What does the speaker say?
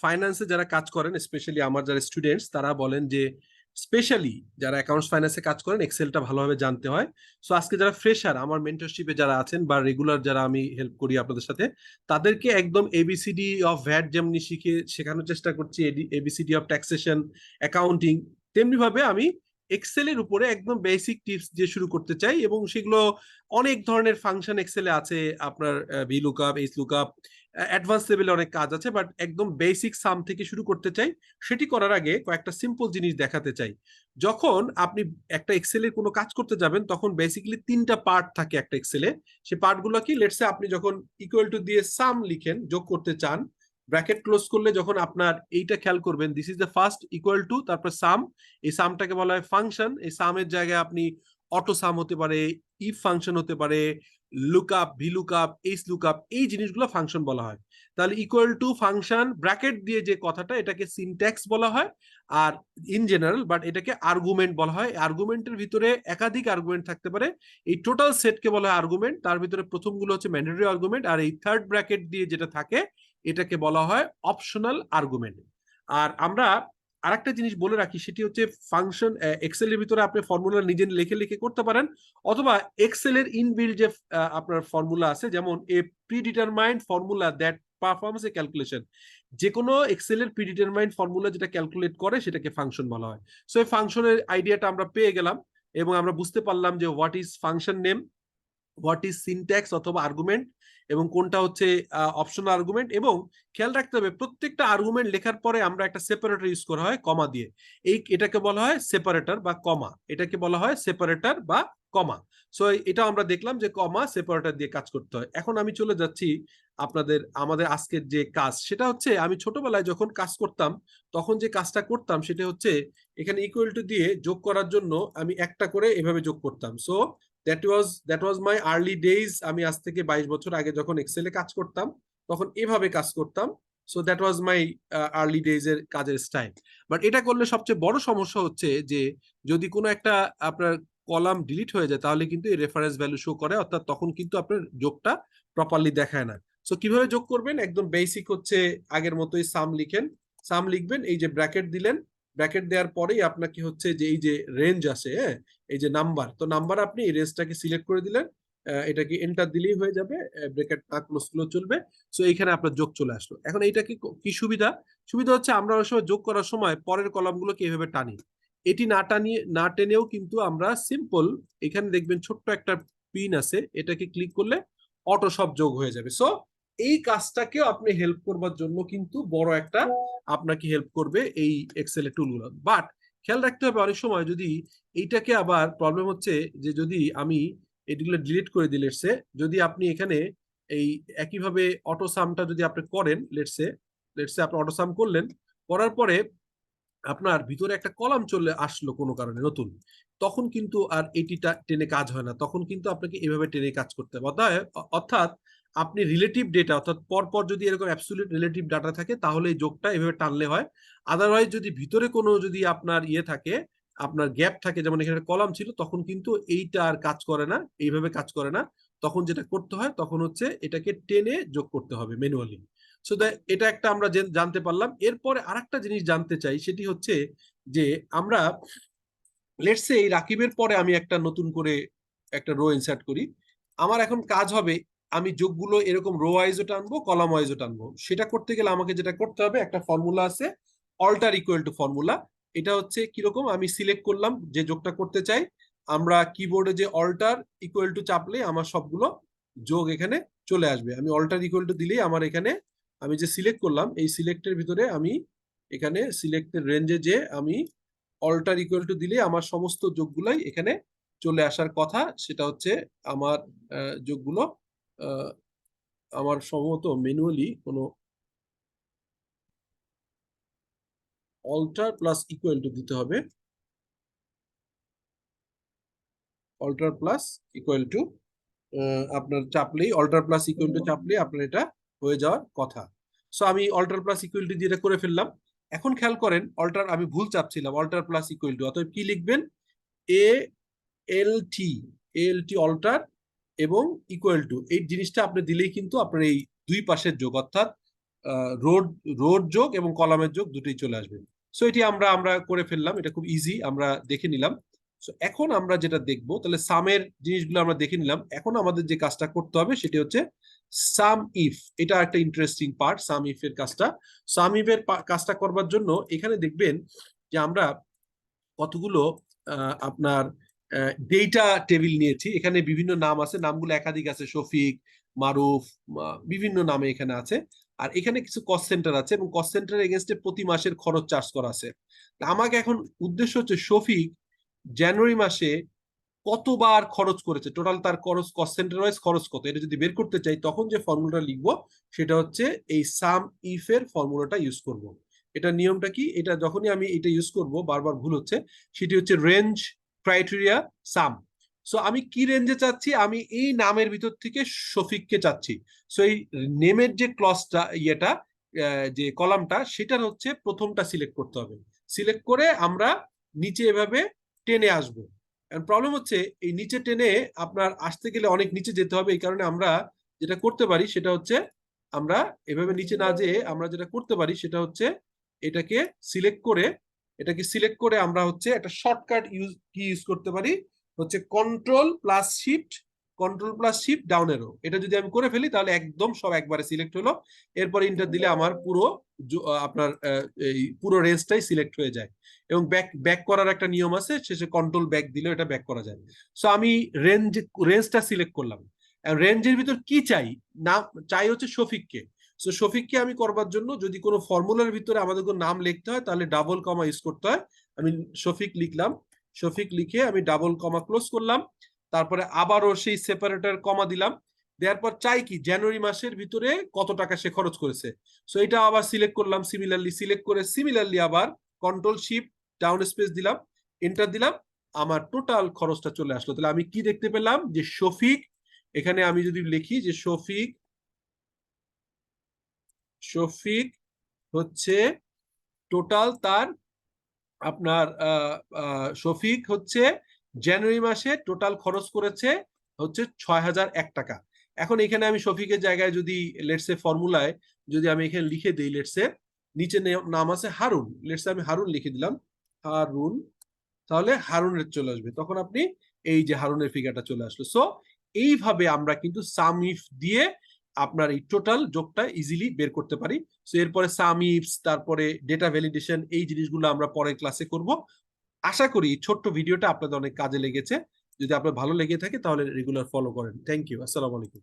ফাইন্যান্সে যারা কাজ করেন, স্পেশালি আমার যারা স্টুডেন্টস, তারা বলেন যে স্পেশালি যারা অ্যাকাউন্টস ফাইন্যান্সে কাজ করেন এক্সেলটা ভালোভাবে জানতে হয়। সো আজকে যারা ফ্রেশার আমার মেন্টরশিপে যারা আছেন বা রেগুলার যারা আমি হেল্প করি আপনাদের সাথে, তাদেরকে একদম এবিসিডি অফ ভ্যাট যেমনি শেখানোর চেষ্টা করছি, এবিসিডি অফ ট্যাক্সেশন, অ্যাকাউন্টিং, তেমনি ভাবে আমি এক্সেলের উপরে একদম বেসিক টিপস দিয়ে শুরু করতে চাই। এবং সেগুলো অনেক ধরনের ফাংশন এক্সেলে আছে, আপনার V lookup, H lookup, advance লেভেলে অনেক কাজ আছে, বাট একদম বেসিক সাম থেকে শুরু করতে চাই। সেটি করার আগে কয়েকটা সিম্পল জিনিস দেখাতে চাই। যখন আপনি একটা এক্সেলের কোনো কাজ করতে যাবেন, তখন বেসিক্যালি তিনটা পার্ট থাকে একটা এক্সেলে। সেই পার্টগুলো কি, লেটসে আপনি যখন ইকুয়াল টু দিয়ে সাম লিখেন, যোগ করতে চান, ব্র্যাকেট ক্লোজ করলে যখন আপনার এইটা খেয়াল করবেন, this is the first equal to, তারপর সাম। এই সামটাকে বলা হয় ফাংশন। এই সামের জায়গায় আপনি অটো সাম হতে পারে, ইফ ফাংশন হতে পারে, lookup, V lookup, H lookup, এই জিনিসগুলো ফাংশন বলা হয়। তাহলে ইকুয়াল টু ফাংশন ব্র্যাকেট দিয়ে যে কথাটা, এটাকে সিনট্যাক্স বলা হয় আর ইন জেনারেল, বাট এটাকে আর্গুমেন্ট বলা হয়। আর্গুমেন্টের ভিতরে একাধিক আর্গুমেন্ট থাকতে পারে। এই টোটাল সেটকে বলা হয় আর্গুমেন্ট। তার ভিতরে প্রথমগুলো হচ্ছে ম্যান্ডেটরি আর্গুমেন্ট, আর এই থার্ড ব্র্যাকেট দিয়ে যেটা থাকে এটাকে বলা হয় অপশনাল আর্গুমেন্ট। আর আমরা আরেকটা জিনিস বলে রাখি, সেটি হচ্ছে ফাংশন এক্সেলের ভিতরে আপনি ফর্মুলা নিজে লিখে লিখে করতে পারেন, অথবা এক্সেলের ইনবিল্ড যে আপনার ফর্মুলা আছে, যেমন a predetermined formula that performs a calculation. যে কোনো এক্সেলের প্রিডিটারমাইন্ড ফর্মুলা যেটা ক্যালকুলেট করে সেটাকে ফাংশন বলা হয়। সো এই ফাংশনের আইডিয়াটা আমরা পেয়ে গেলাম, এবং আমরা বুঝতে পারলাম যে what is function name, what is syntax অথবা আর্গুমেন্ট, এবং কোনটা হচ্ছে অপশনাল আর্গুমেন্ট। এবং খেয়াল রাখতে হবে প্রত্যেকটা আর্গুমেন্ট লেখার পরে আমরা একটা সেপারেটর ইউজ করা হয় কমা দিয়ে। এটাকে বলা হয় সেপারেটর বা কমা, এটাকে বলা হয় সেপারেটর বা কমা। সো এটা আমরা দেখলাম যে কমা সেপারেটর দিয়ে কাজ করতে হয়। এখন আমি চলে যাচ্ছি আমাদের আজকের যে কাজ, সেটা হচ্ছে আমি ছোটবেলায় যখন কাজ করতাম, তখন যে কাজটা করতাম সেটা হচ্ছে এখানে ইকুয়াল টু দিয়ে যোগ করার জন্য আমি একটা করে এভাবে যোগ করতাম। So that was my early days. আমি আজ থেকে 22 বছর আগে যখন এক্সেলে কাজ করতাম, তখন এভাবে কাজ করতাম। So that was my early days এর কাজের স্টাইল। বাট এটা করলে সবচেয়ে বড় সমস্যা হচ্ছে যে যদি কোনো একটা আপনার কলাম ডিলিট হয়ে যায়, তাহলে কিন্তু এই রেফারেন্স ভ্যালু শো করে, অর্থাৎ তখন কিন্তু আপনার যোগটা প্রপারলি দেখায় না। সো কিভাবে যোগ করবেন, একদম বেসিক হচ্ছে আগের মতোই সাম লিখেন। সাম লিখবেন, এই যে ব্র্যাকেট দিলেন, ব্র্যাকেট দেওয়ার পরেই আপনাকে হচ্ছে যে এই যে রেঞ্জ আছে, হ্যাঁ, এই যে নাম্বার, তো নাম্বার আপনি এই রেঞ্জটাকে সিলেক্ট করে দিলেন, এটাকে এন্টার দিলেই হয়ে যাবে, ব্র্যাকেট না ক্লোজ করলেও চলবে। সো এইখানে আপনার যোগ চলে আসলো। এখন এইটা কি কি সুবিধা? সুবিধা হচ্ছে আমরা ওই সময় যোগ করার সময় পরের কলামগুলোকে এইভাবে টানি, এটি না টেনেও কিন্তু আমরা সিম্পল, এখানে দেখবেন ছোট্ট একটা পিন আছে, এটাকে ক্লিক করলে অটো সব যোগ হয়ে যাবে। সো এই কাজটাকেও আপনি হেল্প করবার জন্য কিন্তু বড় একটা আপনাকে হেল্প করবে এই এক্সেল টুলগুলো। বাট খেয়াল রাখতে হবে অনেক সময় যদি এইটাকে, আবার প্রবলেম হচ্ছে যে যদি আমি এগুলো ডিলিট করে দিই, লেটসে যদি আপনি এখানে এই একইভাবে অটো সামটা যদি আপনি করেন, লেটসে লেটসে আপনি অটো সাম করলেন, করার পরে আপনার ভিতরে একটা কলাম চলে আসলো কোনো কারণে নতুন, তখন কিন্তু আর এটিটা টেনে কাজ হয় না, তখন কিন্তু আপনাকে এভাবে টেনে কাজ করতে হবে। অর্থাৎ আপনি রিলেটিভ ডেটা, অর্থাৎ পরপর যদি এরকম অ্যাবসলিউট রিলেটিভ ডাটা থাকে, তাহলে এই যোগটা এভাবে টানলে হয়। আদারওয়াইজ যদি ভিতরে কোনো যদি আপনার ইয়ে থাকে, আপনার গ্যাপ থাকে, যেমন এখানে কলাম ছিল, তখন কিন্তু এইটা আর কাজ করে না, এইভাবে কাজ করে না। তখন যেটা করতে হয়, তখন হচ্ছে এটাকে টেনে যোগ করতে হবে ম্যানুয়ালি। সো এটা একটা আমরা জানতে পারলাম। এরপরে আরেকটা জিনিস জানতে চাই, সেটি হচ্ছে যে আমরা লেটসে এই রাকিবের পরে আমি একটা নতুন করে একটা রো ইনসার্ট করি। আমার এখন কাজ হবে, আমি যোগগুলো এরকম রো ওয়াইজও টানবো, কলাম ওয়াইজও টানবো। সেটা করতে গেলে আমাকে যেটা করতে হবে, একটা ফর্মুলা আছে, অল্টার ইকুয়াল টু ফর্মুলা। এটা হচ্ছে কিরকম, আমি সিলেক্ট করলাম যে যোগটা করতে চাই, আমরা কিবোর্ডে যে অল্টার ইকুয়াল টু চাপলে আমার সবগুলো যোগ এখানে চলে আসবে। আমি অল্টার ইকুয়াল টু দিলেই আমার এখানে আমি যে সিলেক্ট করলাম, এই সিলেক্টের ভিতরে আমি এখানে সিলেক্টের রেঞ্জে যে আমি অল্টার ইকুয়াল টু দিলে আমার সমস্ত যোগগুলাই এখানে চলে আসার কথা। সেটা হচ্ছে আমার যোগগুলো আমার সম্ভবত ম্যানুয়ালি কোনো অল্টার প্লাস ইকুয়াল টু দিতে হবে, অল্টার প্লাস ইকুয়াল টু আপনার চাপলেই, অল্টার প্লাস ইকুয়াল টু চাপলেই আপনার এটা হয়ে যাওয়ার কথা। সো আমি অল্টার প্লাস ইকুয়াল টু দিয়ে করে ফেললাম। এখন খেয়াল করেন, অল্টার আমি ভুল চাপছিলাম, অল্টার প্লাস ইকুয়াল টু, অতএব কি লিখবেন, এ এল টি, অল্টার এবং ইকুয়াল টু, এই জিনিসটা আপনি দিলেই কিন্তু আপনার এই দুই পাশের যোগ, অর্থাৎ রোড রোড যোগ এবং কলামের যোগ দুটোই চলে আসবে। সো এটি আমরা আমরা করে ফেললাম, এটা খুব ইজি, আমরা দেখে নিলাম। সো এখন আমরা যেটা দেখবো, তাহলে সামের জিনিসগুলো আমরা দেখে নিলাম। এখন আমাদের যে কাজটা করতে হবে সেটি হচ্ছে সাম ইফ। এটা একটা ইন্টারেস্টিং পার্ট, সাম ইফ এর কাজটা। সাম ইফ এর কাজটা করবার জন্য এখানে দেখবেন যে আমরা কতগুলো আপনার ডেটা টেবিল নিয়েছি। এখানে বিভিন্ন নাম আছে, নামগুলো একাধিক আছে, শফিক, মারুফ, বিভিন্ন নামে এখানে আছে। আর এখানে কিছু কস্ট সেন্টার আছে এবং কস্ট সেন্টার এগেনস্টে প্রতি মাসের খরচ চার্জ করা আছে। আমাকে এখন উদ্দেশ্য হচ্ছে শফিক জানুয়ারি মাসে কতবার খরচ করেছে, টোটাল তার খরচ, কস্ট সেন্টার ওয়াইজ খরচ কত, এটা যদি বের করতে চাই তখন যে ফর্মুলাটা লিখবো সেটা হচ্ছে এই সাম ইফ এর ফর্মুলাটা ইউজ করব। এটা নিয়মটা কি, এটা যখনই আমি এটা ইউজ করব, বারবার ভুল হচ্ছে, সেটি হচ্ছে রেঞ্জ ক্রাইটেরিয়া সাম। সো আমি কি রেঞ্জে চাচ্ছি, আমি এই নামের ভিতর থেকে শফিককে চাচ্ছি। সো এই নেমের যে ক্লজটা, ইয়েটা, যে কলামটা, সেটার হচ্ছে প্রথমটা সিলেক্ট করতে হবে। সিলেক্ট করে আমরা নিচে এভাবে টেনে আসবো। প্রবলেম হচ্ছে এই নিচে টেনে আপনার আসতে গেলে অনেক নিচে যেতে হবে। এই কারণে আমরা যেটা করতে পারি সেটা হচ্ছে, আমরা এভাবে নিচে না যেয়ে আমরা যেটা করতে পারি সেটা হচ্ছে এটাকে সিলেক্ট করে, আমরা হচ্ছে একটা শর্টকাট কি ইউজ করতে পারি, হচ্ছে কন্ট্রোল প্লাস শিফট ডাউন এরো। এটা যদি আমি করে ফেলি তাহলে একদম সব একবারে সিলেক্ট হলো। এরপর ইন্টার দিলে আমার পুরো আপনার এই পুরো রেঞ্জটাই সিলেক্ট হয়ে যায়। এবং ব্যাক ব্যাক করার একটা নিয়ম আছে, শেষে কন্ট্রোল ব্যাক দিলে এটা ব্যাক করা যায়। সো আমি রেঞ্জটা সিলেক্ট করলাম। রেঞ্জের ভিতর কি চাই, নাম চাই হচ্ছে শফিককে। সো শফিককে আমি করবার জন্য যদি কোনো ফর্মুলার ভিতরে আমাদের কোনো নাম লিখতে হয় তাহলে ডাবল কমা ইউজ করতে হয়। আমি শফিক লিখলাম, শফিক লিখে আমি ডাবল কমা ক্লোজ করলাম, তারপরে আবারও সেই সেপারেটর কমা দিলাম। দেওয়ার পর চাই কি জানুয়ারি মাসের ভিতরে কত টাকা সে খরচ করেছে। সো এটা আবার সিলেক্ট করলাম, সিমিলারলি সিলেক্ট করে সিমিলারলি আবার কন্ট্রোল শিফট ডাউন স্পেস দিলাম, এন্টার দিলাম, আমার টোটাল খরচটা চলে আসলো। তাহলে আমি কি দেখতে পেলাম যে শফিক, এখানে আমি যদি লিখি যে শফিক শফিক হচ্ছে টোটাল তার আপনার শফিক হচ্ছে জানুয়ারি মাসে টোটাল খরচ করেছে হচ্ছে 6,001 টাকা। এখন এখানে আমি শফিকের জায়গায় যদি লেটসে ফর্মুলায় যদি আমি এখানে লিখে দিই, লেটসে নিচে নাম আছে হারুন, লেটসে আমি হারুন লিখে দিলাম, হারুন, তাহলে হারুনের চলে আসবে। তখন আপনি এই যে হারুনের ফিগারটা চলে আসলো। সো এইভাবে আমরা কিন্তু সাম ইফ দিয়ে আপনার এই টোটাল যোগটা ইজিলি বের করতে পারি। সো এরপরে সাম ইফস, তারপরে ডেটা ভ্যালিডেশন, এই জিনিসগুলো আমরা পরের ক্লাসে করব। আশা করি ছোট্ট ভিডিওটা আপনাদের অনেক কাজে লেগেছে। যদি আপনার ভালো লেগে থাকে তাহলে রেগুলার ফলো করেন। থ্যাংক ইউ, আসসালামু আলাইকুম।